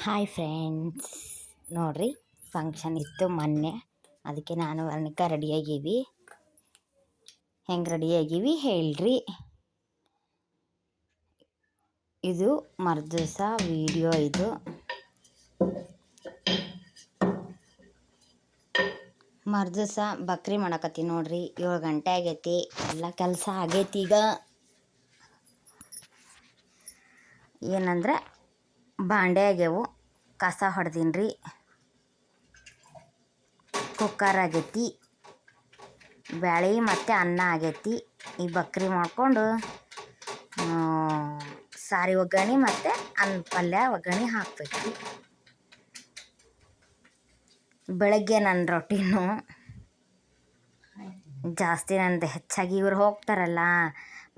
Hi friends, ನೋಡ್ರಿ function ಇತ್ತು ಮೊನ್ನೆ. ಅದಕ್ಕೆ ನಾನು ವರ್ಣಿಕಾ ರೆಡಿಯಾಗೀವಿ. ಹೆಂಗೆ ರೆಡಿಯಾಗೀವಿ ಹೇಳ್ರಿ. ಇದು ಮರ್ದಿವಸ ವಿಡಿಯೋ. ಇದು ಮರ್ದಿವಸ ಬಕ್ರಿ ಮಾಡಕತ್ತಿ ನೋಡ್ರಿ. 7 ಗಂಟೆ ಆಗೈತಿ, ಎಲ್ಲ ಕೆಲಸ ಆಗೈತಿ. ಈಗ ಏನಂದ್ರೆ ಬಾಂಡೆ ಆಗ್ಯವು, ಕಸ ಹೊಡೆದೀನಿ. ಕುಕ್ಕರ್ ಆಗೈತಿ, ಬ್ಯಾಳೆ ಮತ್ತು ಅನ್ನ ಆಗೈತಿ. ಈ ಬಕ್ರಿ ಮಾಡ್ಕೊಂಡು ಸಾರಿ ಒಗ್ಗರಣೆ ಮತ್ತು ಅನ್ನ ಪಲ್ಯ ಒಗ್ಗರಣೆ ಹಾಕಬೇಕು. ಬೆಳಗ್ಗೆ ನನ್ನ ರೊಟೀನು ಜಾಸ್ತಿ, ನಂದು ಹೆಚ್ಚಾಗಿ ಇವ್ರು ಹೋಗ್ತಾರಲ್ಲ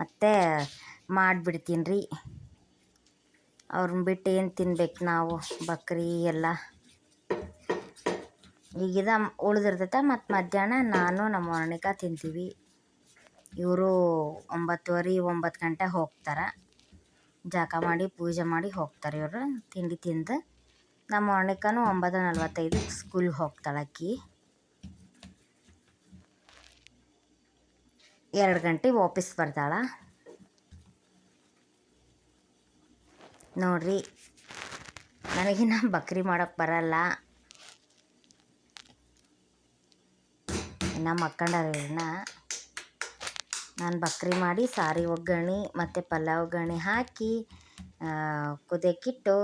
ಮತ್ತು ಮಾಡಿಬಿಡ್ತೀನಿ ರೀ. ಅವ್ರನ್ನ ಬಿಟ್ಟು ಏನು ತಿನ್ಬೇಕು ನಾವು, ಬಕ್ರಿ ಎಲ್ಲ. ಈಗಿದ ಉಳಿದಿರ್ತೈತೆ. ಮತ್ತು ಮಧ್ಯಾಹ್ನ ನಾನು ನಮ್ಮ ವರ್ಣಿಕಾ ತಿಂತೀವಿ. ಇವರು 9:30 ಗಂಟೆಗೆ ಹೋಗ್ತಾರೆ. ಜಳಕ ಮಾಡಿ ಪೂಜೆ ಮಾಡಿ ಹೋಗ್ತಾರೆ ಇವರು. ತಿಂಡಿ ತಿಂದು ನಮ್ಮ ವರ್ಣಿಕಾನು 9:45 ಸ್ಕೂಲ್ಗೆ ಹೋಗ್ತಾಳೆ. ಆಕಿ 2 ಗಂಟೆಗೆ ವಾಪಸ್ ಬರ್ತಾಳೆ. ನೋಡ್ರಿ, ನನಗಿನ್ನ ಬಕ್ರಿ ಮಾಡೋಕ್ಕೆ ಬರಲ್ಲ. ಇನ್ನು ಮಕ್ಕಂಡರಿನ ನಾನು ಬಕ್ರಿ ಮಾಡಿ ಸಾರಿ ಒಗ್ಗರಣೆ ಮತ್ತು ಪಲ್ಯ ಒಗ್ಗರಣೆ ಹಾಕಿ ಕುದಿಯಕ್ಕಿಟ್ಟು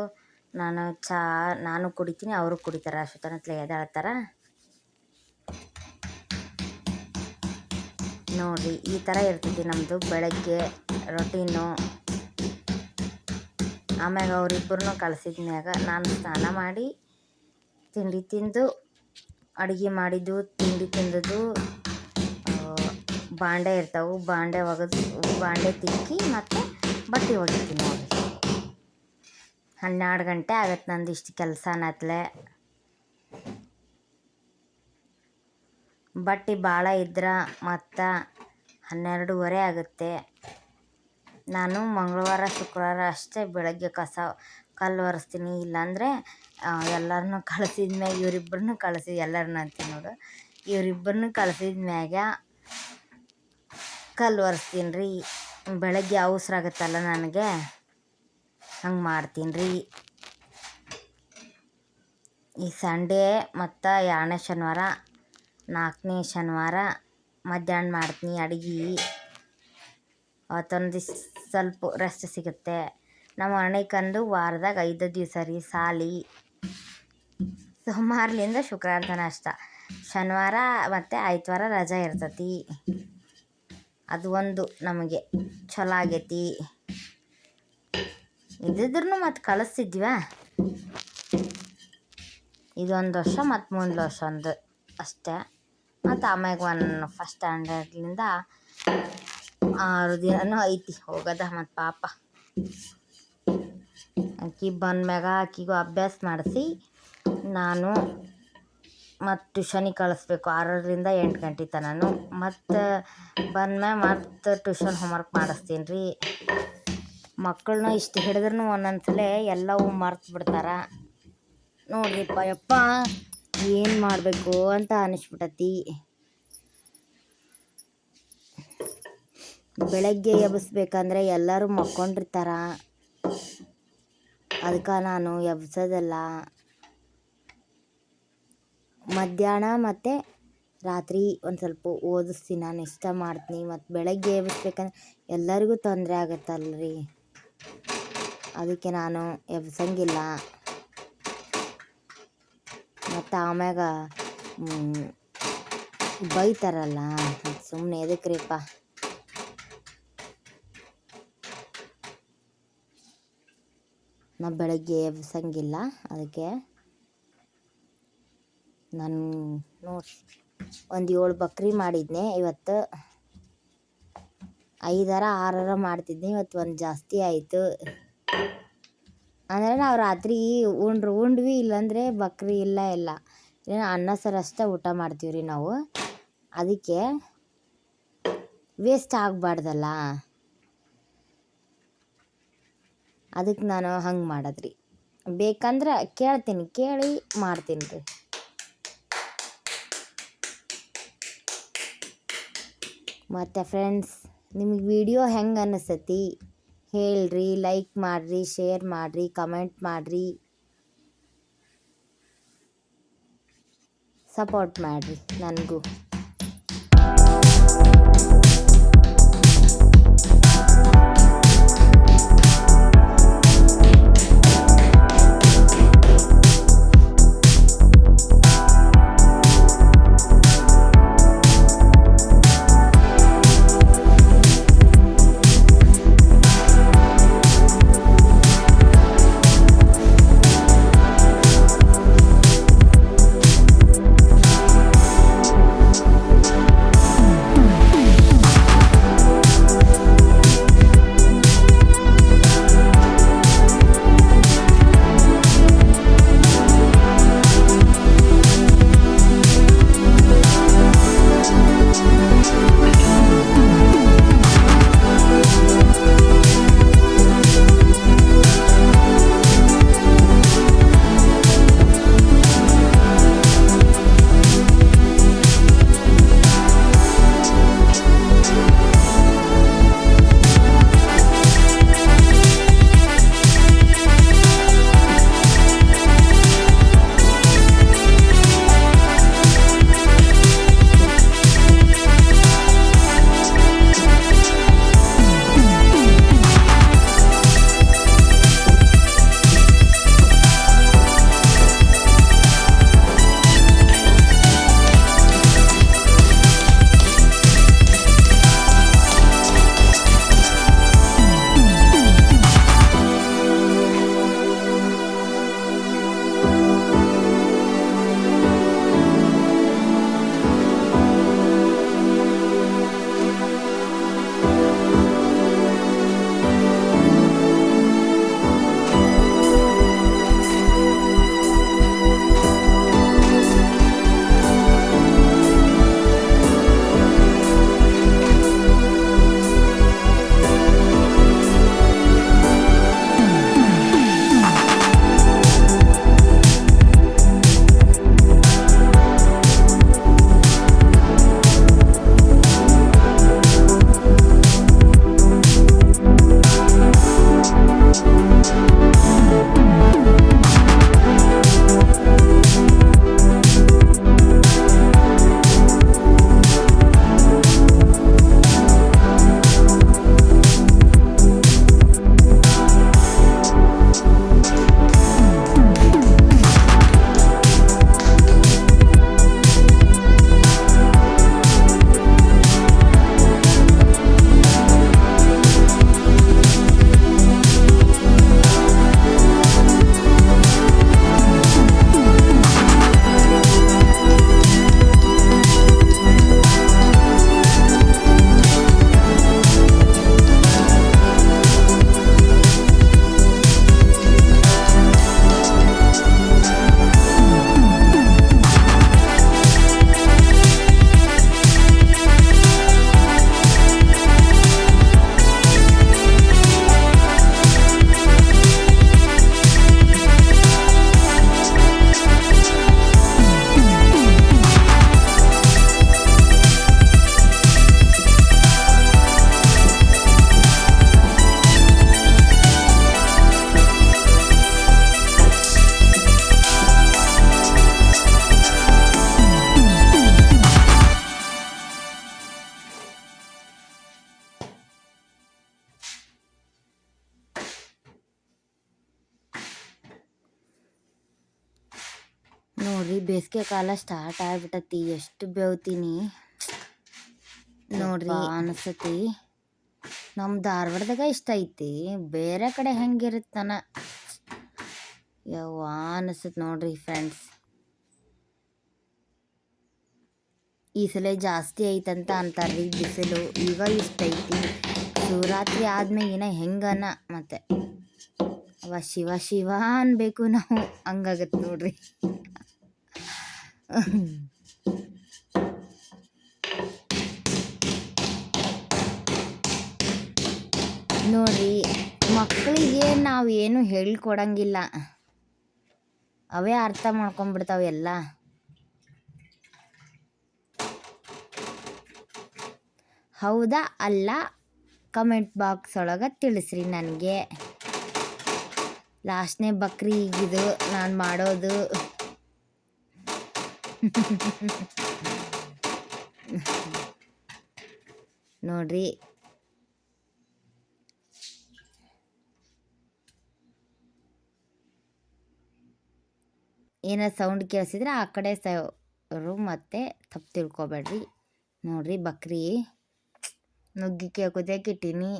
ನಾನು ಕುಡಿತೀನಿ, ಅವರು ಕುಡಿತಾರೆ. ಅಷ್ಟೊತ್ತನತ್ಲೆ ಎದ್ದಾಳ್ತಾರ. ನೋಡಿರಿ, ಈ ಥರ ಇರ್ತೈತಿ ನಮ್ಮದು ಬೆಳಗ್ಗೆ ರೊಟೀನು. ಆಮ್ಯಾಗ ಅವರಿಬ್ಬರನ್ನೂ ಕಳಿಸಿದ್ಮ್ಯಾಗ ನಾನು ಸ್ನಾನ ಮಾಡಿ ತಿಂಡಿ ತಿಂದು, ಅಡುಗೆ ಮಾಡಿದ್ದು ತಿಂಡಿ ತಿಂದದ್ದು, ಬಾಂಡೆ ಇರ್ತಾವೆ, ಬಾಂಡೆ ಒಗೆದು ಬಾಂಡೆ ತಿಕ್ಕಿ ಮತ್ತು ಬಟ್ಟೆ ಒಗಿತೀನಿ ನೋಡಿ. 12 ಗಂಟೆ ಆಗತ್ತೆ ನಂದು ಇಷ್ಟು ಕೆಲಸನತ್ಲೆ. ಬಟ್ಟೆ ಭಾಳ ಇದ್ರೆ ಮತ್ತು 12:30 ಆಗುತ್ತೆ. ನಾನು ಮಂಗಳವಾರ ಶುಕ್ರವಾರ ಅಷ್ಟೇ ಬೆಳಗ್ಗೆ ಕಲ್ಲು ಒರೆಸ್ತೀನಿ. ಇಲ್ಲಾಂದರೆ ಎಲ್ಲರನ್ನೂ ಕಳಿಸಿದ್ಮ್ಯಾಗ, ಇವರಿಬ್ಬರನ್ನೂ ಎಲ್ಲರನ್ನ ಅಂತೀನಿ ನೋಡು, ಇವರಿಬ್ಬರನ್ನೂ ಕಳಿಸಿದ್ಮ್ಯಾಗ ಕಲ್ಲು ಒರೆಸ್ತೀನಿ ರೀ. ಬೆಳಗ್ಗೆ ಅವಸರ ಆಗುತ್ತಲ್ಲ ನನಗೆ, ಹಂಗೆ ಮಾಡ್ತೀನಿ ರೀ. ಈ ಸಂಡೇ ಮತ್ತು 2ನೇ ಶನಿವಾರ 4ನೇ ಶನಿವಾರ ಮಧ್ಯಾಹ್ನ ಮಾಡ್ತೀನಿ ಅಡುಗೆ. ಅವತ್ತೊಂದು ಸ್ವಲ್ಪ ರೆಸ್ಟ್ ಸಿಗುತ್ತೆ. ನಮ್ಮ ವರ್ಣಿಕಂದು ವಾರದಾಗ 5 ದಿವಸ ರೀ ಸಾಲಿ. ಸೋಮವಾರಲಿಂದ ಶುಕ್ರವಾರ ತನಕ ಅಷ್ಟ. ಶನಿವಾರ ಮತ್ತು ಆದಿತ್ಯವಾರ ರಜೆ ಇರ್ತೈತಿ. ಅದು ಒಂದು ನಮಗೆ ಚಲೋ ಆಗೈತಿ. ಇದ್ದಿದ್ರೂ ಮತ್ತು ಕಳಿಸ್ತಿದ್ವ. ಇದೊಂದು ವರ್ಷ ಮತ್ತು ಮುಂದಿನ ವರ್ಷ ಒಂದು ಅಷ್ಟೇ. ಮತ್ತು ಆಮ್ಯಾಗ ಫಸ್ಟ್ ಸ್ಟ್ಯಾಂಡರ್ಡ್ಲಿಂದ 6 ದಿನನೂ ಐತಿ ಹೋಗೋದ. ಮತ್ತು ಪಾಪ ಆಕಿ ಬಂದ್ಮ್ಯಾಗ ಆಕಿಗೂ ಅಭ್ಯಾಸ ಮಾಡಿಸಿ ನಾನು ಮತ್ತು ಟ್ಯೂಷನಿಗೆ ಕಳಿಸ್ಬೇಕು. 6ರಿಂದ 8 ಗಂಟೆ ತನಕ. ಮತ್ತು ಬಂದ್ಮ್ಯಾಗ ಮತ್ತು ಟ್ಯೂಷನ್ ಹೋಮ್ವರ್ಕ್ ಮಾಡಿಸ್ತೀನಿ ರೀ. ಮಕ್ಕಳನ್ನ ಇಷ್ಟು ಹಿಡಿದ್ರೂ ಒಂದೊಂದ್ಸಲ ಎಲ್ಲವೂ ಮರ್ತು ಬಿಡ್ತಾರೆ ನೋಡ್ರಿಪ್ಪ. ಯಪ್ಪ ಏನು ಮಾಡಬೇಕು ಅಂತ ಅನಿಸ್ಬಿಟ್ಟತಿ. ಬೆಳಗ್ಗೆ ಎಬ್ಬಿಸ್ಬೇಕಂದ್ರೆ ಎಲ್ಲರೂ ಮಕ್ಕೊಂಡಿರ್ತಾರೆ. ಅದಕ್ಕೆ ನಾನು ಎಬ್ಸೋದಲ್ಲ. ಮಧ್ಯಾಹ್ನ ಮತ್ತು ರಾತ್ರಿ ಒಂದು ಸ್ವಲ್ಪ ಓದಿಸ್ತೀನಿ, ನಾನು ಇಷ್ಟ ಮಾಡ್ತೀನಿ. ಮತ್ತು ಬೆಳಗ್ಗೆ ಎಬ್ಬಿಸ್ಬೇಕಂದ್ರೆ ಎಲ್ಲರಿಗೂ ತೊಂದರೆ ಆಗುತ್ತಲ್ರಿ. ಅದಕ್ಕೆ ನಾನು ಎಬ್ಸಂಗಿಲ್ಲ. ಮತ್ತು ಆಮ್ಯಾಗ ಬೈತಾರಲ್ಲ, ಸುಮ್ಮನೆ ಎದಕ್ರಿಪ್ಪ. ನಾ ಬೆಳಗ್ಗೆ ಎಬ್ಸಂಗಿಲ್ಲ. ಅದಕ್ಕೆ ನಾನು ನೋಡಿ ಒಂದು 7 ಬಕ್ರಿ ಮಾಡಿದ್ನೆ. ಇವತ್ತು 5-6 ಮಾಡ್ತಿದ್ದೆ. ಇವತ್ತು ಒಂದು ಜಾಸ್ತಿ ಆಯಿತು. ಅಂದರೆ ನಾವು ರಾತ್ರಿ ಉಂಡ್ವಿ, ಇಲ್ಲಾಂದರೆ ಬಕ್ರಿ ಇಲ್ಲ. ಅನ್ನ ಸಾರು ಅಷ್ಟೇ ಊಟ ಮಾಡ್ತೀವಿ ರೀ ನಾವು. ಅದಕ್ಕೆ ವೇಸ್ಟ್ ಆಗಬಾರ್ದಲ್ಲ, ಅದಕ್ಕೆ ನಾನು ಹಂಗೆ ಮಾಡೋದ್ರಿ. ಬೇಕಂದ್ರೆ ಕೇಳ್ತೀನಿ, ಕೇಳಿ ಮಾಡ್ತೀನಿ ರೀ. ಮತ್ತು ಫ್ರೆಂಡ್ಸ್, ನಿಮಗೆ ವಿಡಿಯೋ ಹೆಂಗೆ ಅನಿಸ್ತೈತಿ ಹೇಳ್ರಿ. ಲೈಕ್ ಮಾಡಿರಿ, ಶೇರ್ ಮಾಡಿರಿ, ಕಮೆಂಟ್ ಮಾಡಿರಿ, ಸಪೋರ್ಟ್ ಮಾಡಿರಿ ನನಗೂ. ನೋಡ್ರಿ, ಬೇಸಿಗೆ ಕಾಲ ಸ್ಟಾರ್ಟ್ ಆಗ್ಬಿಟ್ಟತಿ. ಎಷ್ಟು ಬೇವ್ತೀನಿ ನೋಡ್ರಿ ಅನಿಸ್ತತಿ. ನಮ್ಮ ಧಾರವಾಡದಾಗ ಇಷ್ಟ ಐತಿ, ಬೇರೆ ಕಡೆ ಹೆಂಗಿರುತ್ತಾನ ಯವ್ವ ಅನಿಸ್ತತಿ ನೋಡ್ರಿ ಫ್ರೆಂಡ್ಸ್. ಈ ಸಲ ಜಾಸ್ತಿ ಐತಂತ ಅಂತಾರ್ರಿ ಬಿಸಿಲು. ಈಗ ಇಷ್ಟ ಐತಿ, ಶಿವರಾತ್ರಿ ಆದ್ಮೇಲೆ ಹೆಂಗನ ಮತ್ತೆ ಅವ ಶಿವ ಶಿವ ಅನ್ಬೇಕು ನಾವು, ಹಂಗಾಗತ್ತೆ ನೋಡ್ರಿ. ನೋಡ್ರಿ, ಮಕ್ಕಳಿಗೆ ನಾವು ಏನು ಹೇಳ್ಕೊಡಂಗಿಲ್ಲ. ಅವೇ ಅರ್ಥ ಮಾಡ್ಕೊಂಬಿಡ್ತಾವೆ ಎಲ್ಲ. ಹೌದಾ ಅಲ್ಲ ಕಮೆಂಟ್ ಬಾಕ್ಸ್ ಒಳಗೆ ತಿಳಿಸ್ರಿ ನನಗೆ. ಲಾಸ್ಟ್ನೇ ಬಕ್ರಿ ಈಗಿದು ನಾನು ಮಾಡೋದು. ನೋಡ್ರಿ ಏನೋ ಸೌಂಡ್ ಕೇಳಿಸಿದ್ರೆ ಆ ಕಡೆ ಮತ್ತೆ ತಪ್ಪು ತಿಳ್ಕೊಬೇಡ್ರಿ. ನೋಡ್ರಿ ಬಕ್ರಿ ನುಗ್ಗಿಕೆ ಕುದಿಯಕ್ಕೆ ಇಟ್ಟೀನಿ.